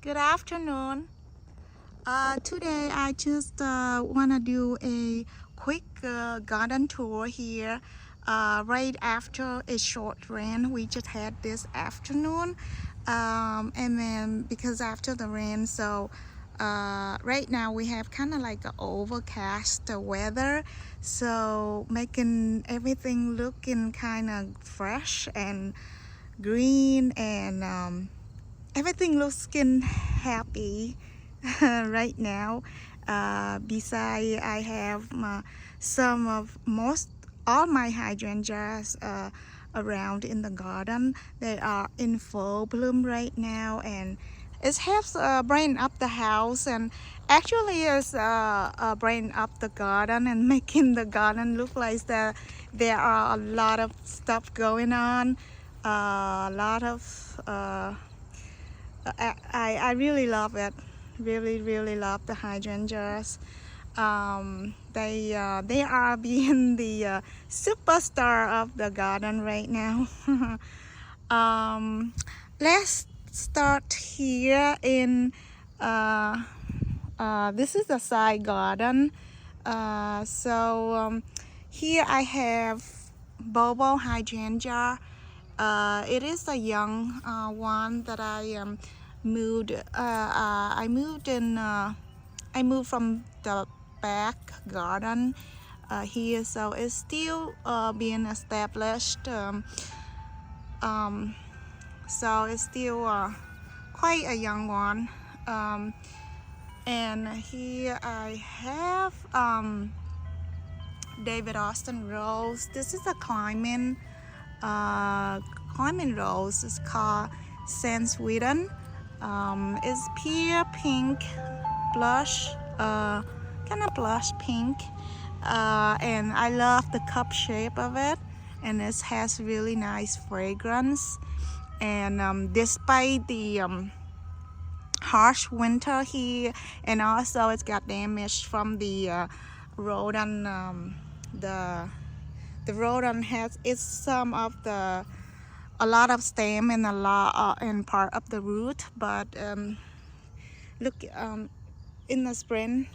Good afternoon. Today I just want to do a quick garden tour here right after a short rain we just had this afternoon. And then because after the rain, so right now we have kind of like an overcast weather, so making everything looking kind of fresh and green, and everything looking happy right now. Besides, I have some of most all my hydrangeas around in the garden. They are in full bloom right now, and it helps brighten up the house, and actually is brighten up the garden and making the garden look like that there are a lot of stuff going on, a lot of I really love it. Really love the hydrangeas. They are being the superstar of the garden right now. um, let's start here in this is the side garden. Here I have Bobo hydrangea. It is a young one that I moved. I moved from the back garden here, so it's still being established. Um, so it's still quite a young one. And here I have David Austin Rose. This is a climbing rose. It's called Sand Sweden. It's pure pink blush, kind of blush pink, and I love the cup shape of it, and it has really nice fragrance. And despite the harsh winter here, and also it's got damage from the rodent. The rodent has it's some of the a lot of stem and a lot and part of the root, but look, in the spring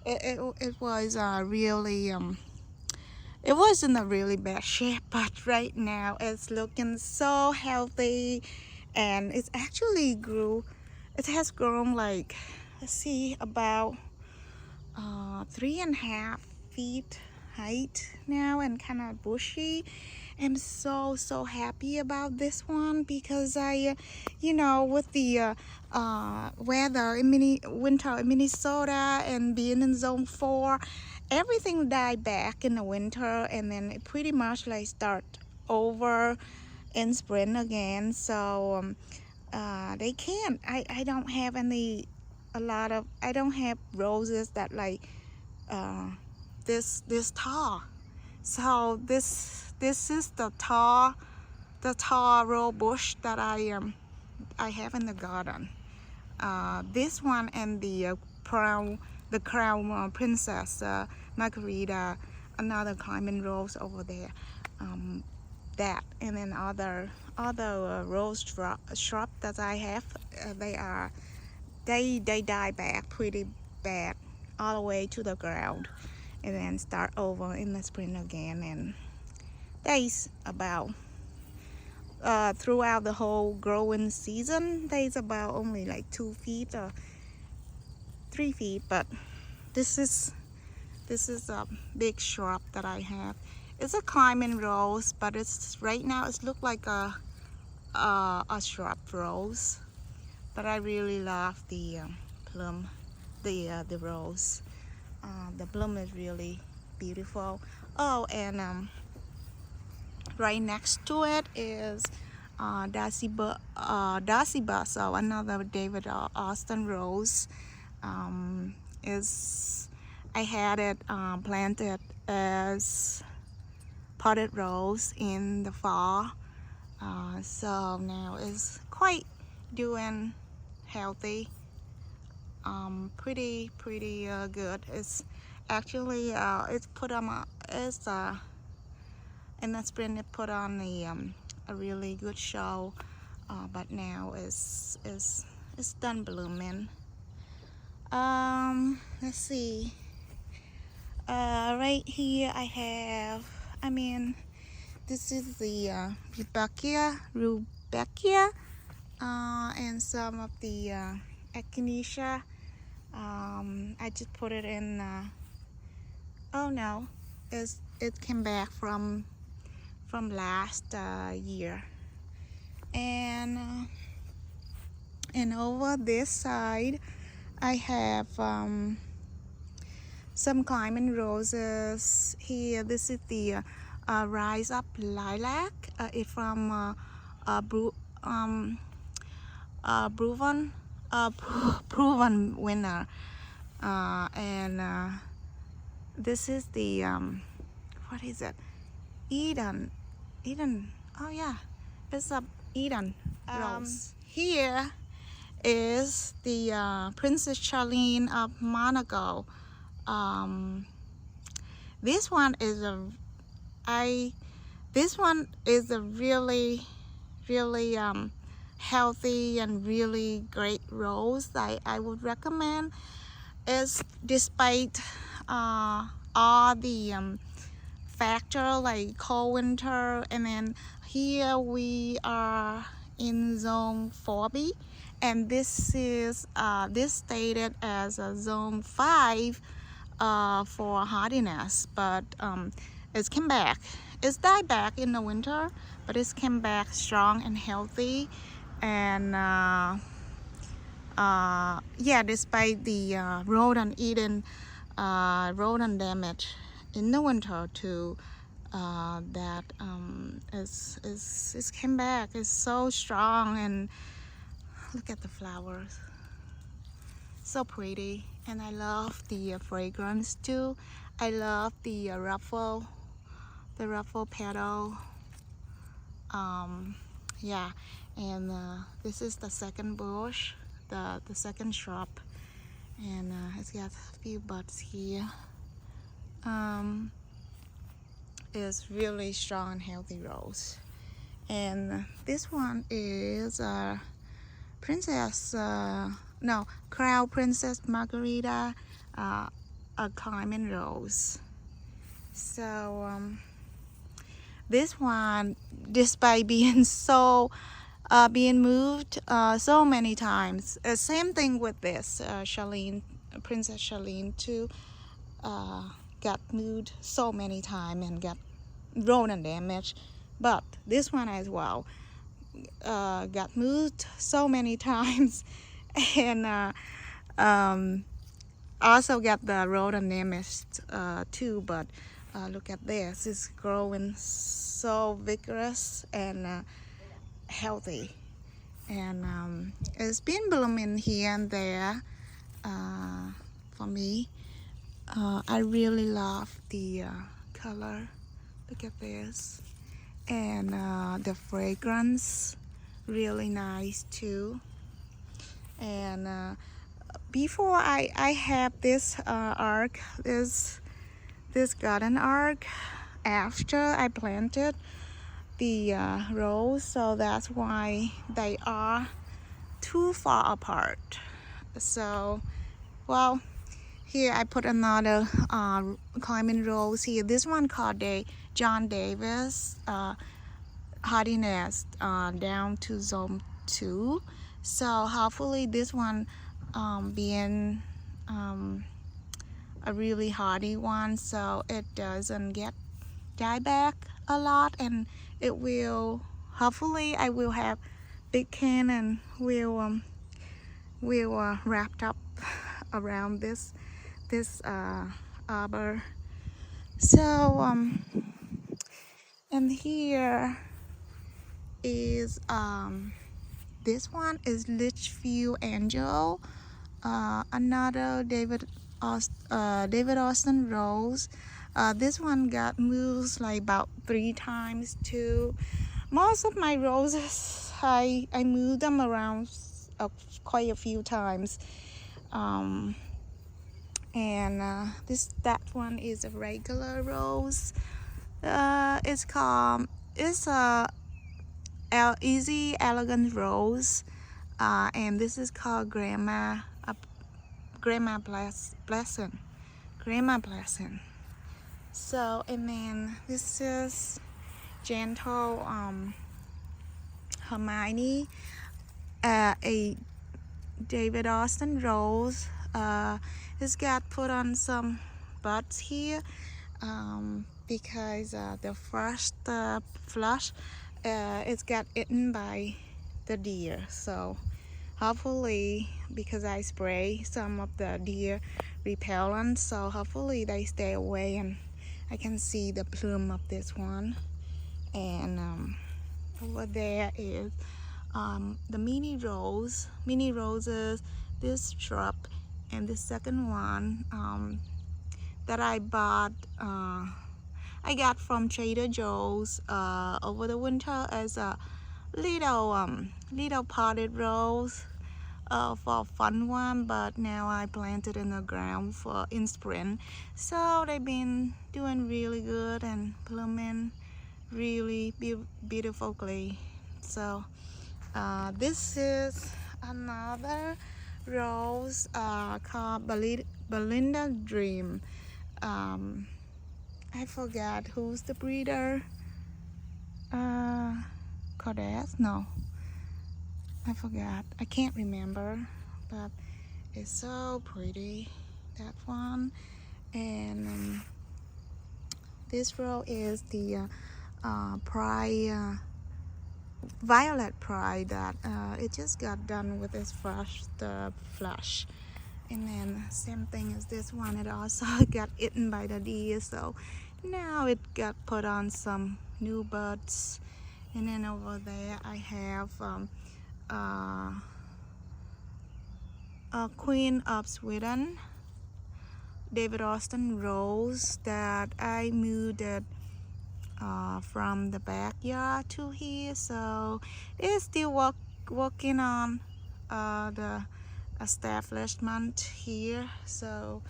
it was really it was in a really bad shape, but right now it's looking so healthy, and it's actually it has grown like, let's see, about 3.5 feet height now, and kind of bushy. I'm so happy about this one because with the weather in winter in Minnesota and being in zone 4, everything died back in the winter, and then it pretty much like start over in spring again. So they can't. I don't have I don't have roses that like this tall. So this is the tall rose bush that I have in the garden. This one and the crown princess margarita, another climbing rose over there. That, and then other rose shrub that I have, they die back pretty bad all the way to the ground, and then start over in the spring again. And that's about throughout the whole growing season, there's about only like 2 feet or 3 feet, but this is a big shrub that I have. It's a climbing rose, but it's right now it's look like a shrub rose, but I really love the plum, the rose. The bloom is really beautiful. Oh, and right next to it is Darcy Basso, another David Austin rose. I had it planted as potted rose in the fall, so now it's quite doing healthy, pretty good. It's actually it's put on in the spring it put on a really good show, but now It's done blooming. Let's see. Right here I have, this is the Rudbeckia, and some of the Echinacea. I just put it in, oh no, it came back from last year. And over this side I have some climbing roses here. This is the Rise Up Lilac. It's from proven winner. And this is the what is it? Eden. Oh yeah, it's a Eden rose. Here is the Princess Charlene of Monaco. This one is a really healthy and really great rose. I would recommend. Is despite all the factor like cold winter, and then here we are in zone 4B, and this is this stated as a zone 5 for hardiness, but it's came back. It's died back in the winter, but it's came back strong and healthy. And yeah, despite the rodent damage in the winter too, that is came back. It's so strong, and look at the flowers, so pretty. And I love the fragrance too. I love the ruffle petal. Yeah, and this is the second bush, the second shrub, and it's got a few buds here. It's really strong and healthy rose. And this one is Crown Princess Margarita, a climbing rose. So this one, despite being being moved so many times, same thing with this Princess Charlene too, got moved so many times and got rodent damage. But this one as well got moved so many times and also got the rodent damage too. But look at this, it's growing so vigorous and healthy, and it's been blooming here and there for me. I really love the color. Look at this, and the fragrance, really nice too. And before I have this arc, this garden arc, after I planted the rose, so that's why they are too far apart. So, well, here I put another climbing rose here. This one called John Davis hardiness down to zone 2. So hopefully this one being a really hardy one, so it doesn't get die back a lot, and it will, hopefully I will have big can and will wrapped up around this arbor. So and here is this one is Litchfield Angel, another David Austin rose. This one got moved like about 3 times too. Most of my roses I moved them around quite a few times. And that one is a regular rose. It's a Easy Elegant Rose. And this is called Grandma Blessing. Grandma Blessing. So, and then this is gentle Hermione, a David Austin rose. It's got put on some buds here because the first flush it's got eaten by the deer. So hopefully, because I spray some of the deer repellent, so hopefully they stay away and I can see the plume of this one. And over there is the mini roses, this shrub, and the second one that I bought, I got from Trader Joe's over the winter as a little potted rose for a fun one, but now I planted in the ground in spring, so they've been doing really good and blooming really beautifully. So this is another rose called Belinda Dream. I forgot who's the breeder. Cordes? No, I forgot. I can't remember, but it's so pretty, that one. And this row is the Violet Pride that it just got done with its first flush. And then same thing as this one, it also got eaten by the deer, so now it got put on some new buds. And then over there I have a Queen of Sweden David Austin rose that I moved it from the backyard to here, so it's still working on the establishment here. So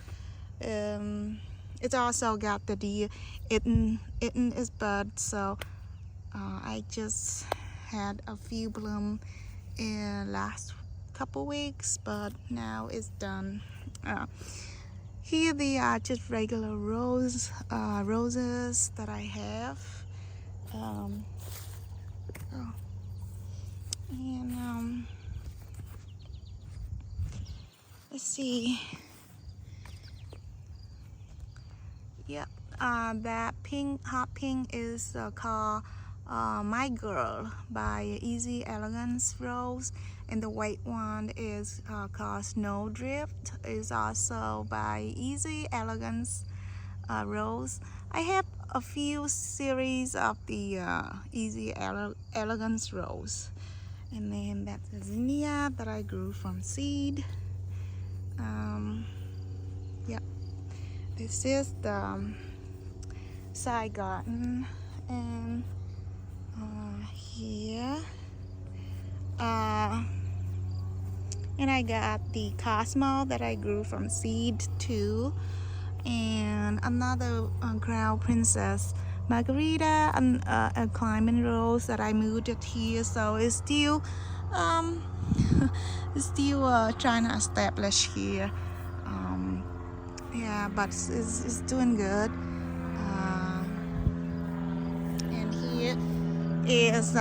it's also got the deer eating its bud, so I just had a few bloom in last couple weeks, but now it's done. Here they are just regular roses that I have. Let's see. Yep, that hot pink is called My Girl by Easy Elegance Rose, and the white one is called Snowdrift. Is also by Easy Elegance Rose. I have a few series of the Easy Elegance Rose, and then that's the zinnia that I grew from seed. Yep, this is the side garden, and here and I got the Cosmo that I grew from seed too, and another Crown Princess Margarita, and a climbing rose that I moved it here, so it's still trying to establish here. Yeah, but it's doing good. And here is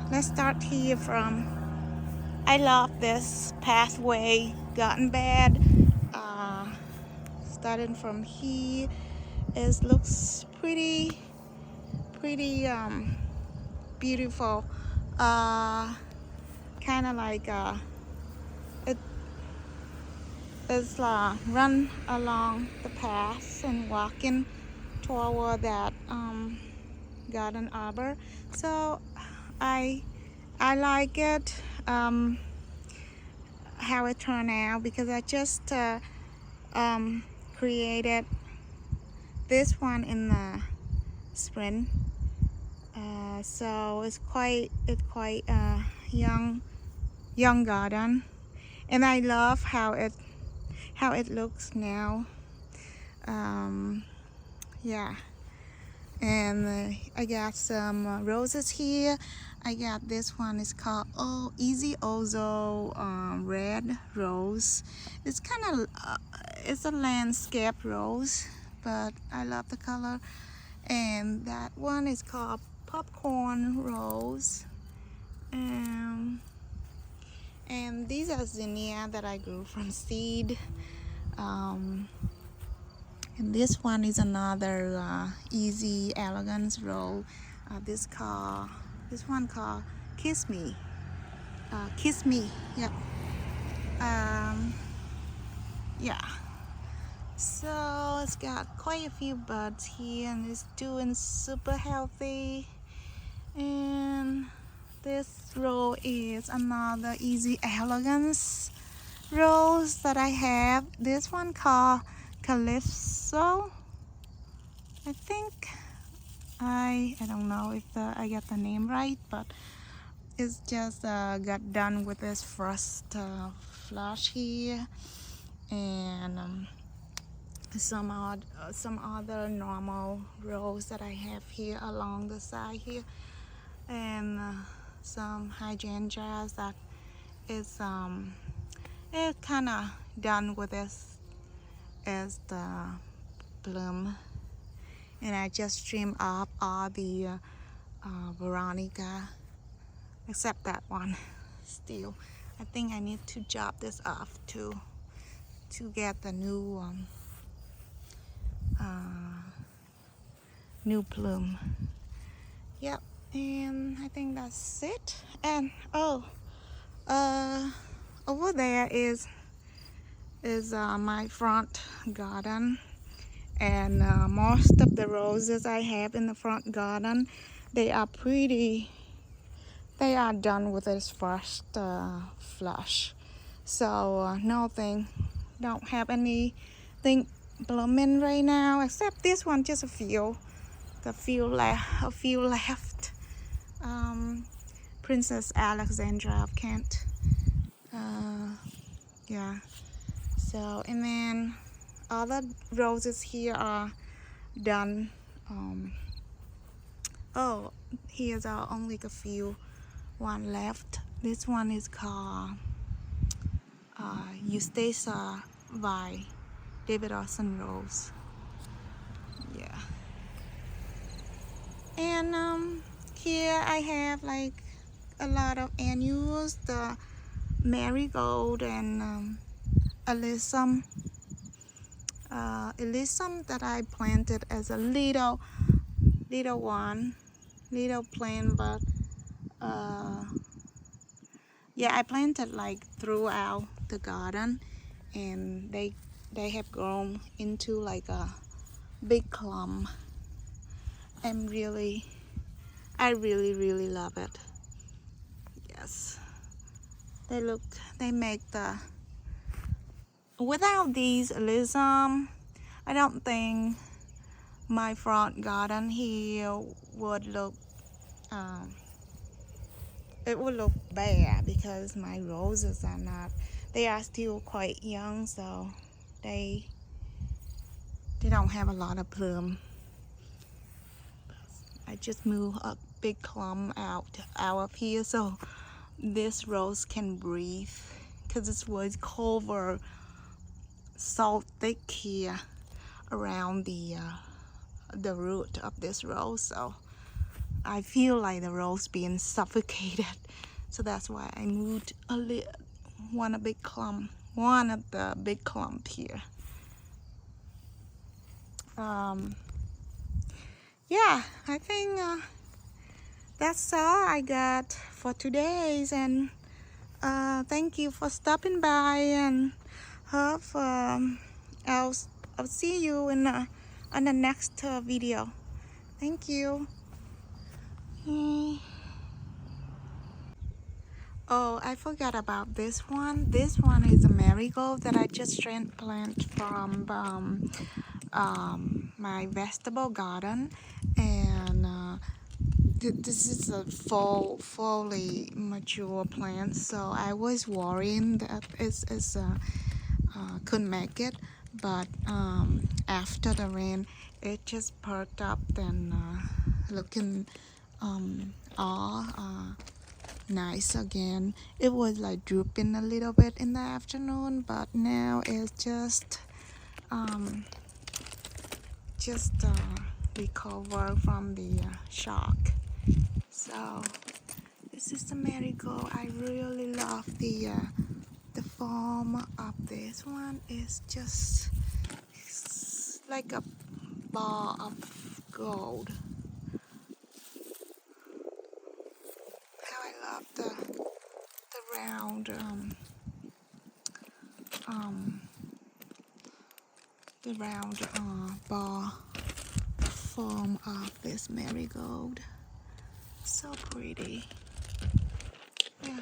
let's start here from, I love this pathway garden bed. Starting from here, it looks pretty beautiful. Kind of like it's run along the path and walking toward that garden arbor. So I like it how it turned out, because I just created this one in the spring, so it's quite young garden, and I love how it looks now. Yeah, And I got some roses here. I got this one. It's called Easy Ozo red rose. It's kind of it's a landscape rose, but I love the color. And that one is called popcorn rose. And these are zinnia that I grew from seed. And this one is another easy elegance rose. This one called Kiss Me. Kiss Me. Yep. Yeah. So it's got quite a few buds here, and it's doing super healthy. And this row is another easy elegance rose that I have. This one called Calypso. I think I don't know if I got the name right, but it's just got done with this first flush here, and some other normal rose that I have here along the side here, and some hydrangeas that is it kind of done with this as the bloom. And I just trim up all the Veronica except that one. Still, I think I need to chop this off to get the new new plume. Yep, and I think that's it. And over there is my front garden, and most of the roses I have in the front garden, they are done with this first flush. So don't have anything blooming right now except this one, just a few left. Princess Alexandra of Kent. Yeah. So, and then all the roses here are done. Here's only a few one left. This one is called Eustacia by David Austin Rose. Yeah. And here I have like a lot of annuals, the marigold and alyssum. Alyssum that I planted as a little plant, but yeah, I planted like throughout the garden, and they have grown into like a big clump. I really love it. Yes, they make without these alyssum, I don't think my front garden here would look it would look bad, because my roses they are still quite young, so they don't have a lot of bloom. I just moved a big clump out of here so this rose can breathe, because it was covered so thick here around the root of this rose, so I feel like the rose being suffocated. So that's why I moved one of the big clump here. Yeah, I think that's all I got for today's, and thank you for stopping by, and hope I'll see you on the next video. Thank you. Oh, I forgot about this one. This one is a marigold that I just transplanted from my vegetable garden, and this is a fully mature plant, so I was worrying that it couldn't make it, but after the rain It just perked up and looking all nice again. It was like drooping a little bit in the afternoon, but now it's um, just recover from the shock. So this is the marigold. I really love the form of this one. It's just like a ball of gold. How I love the round um the round ball form of this marigold. So pretty. Yeah.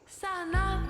Sana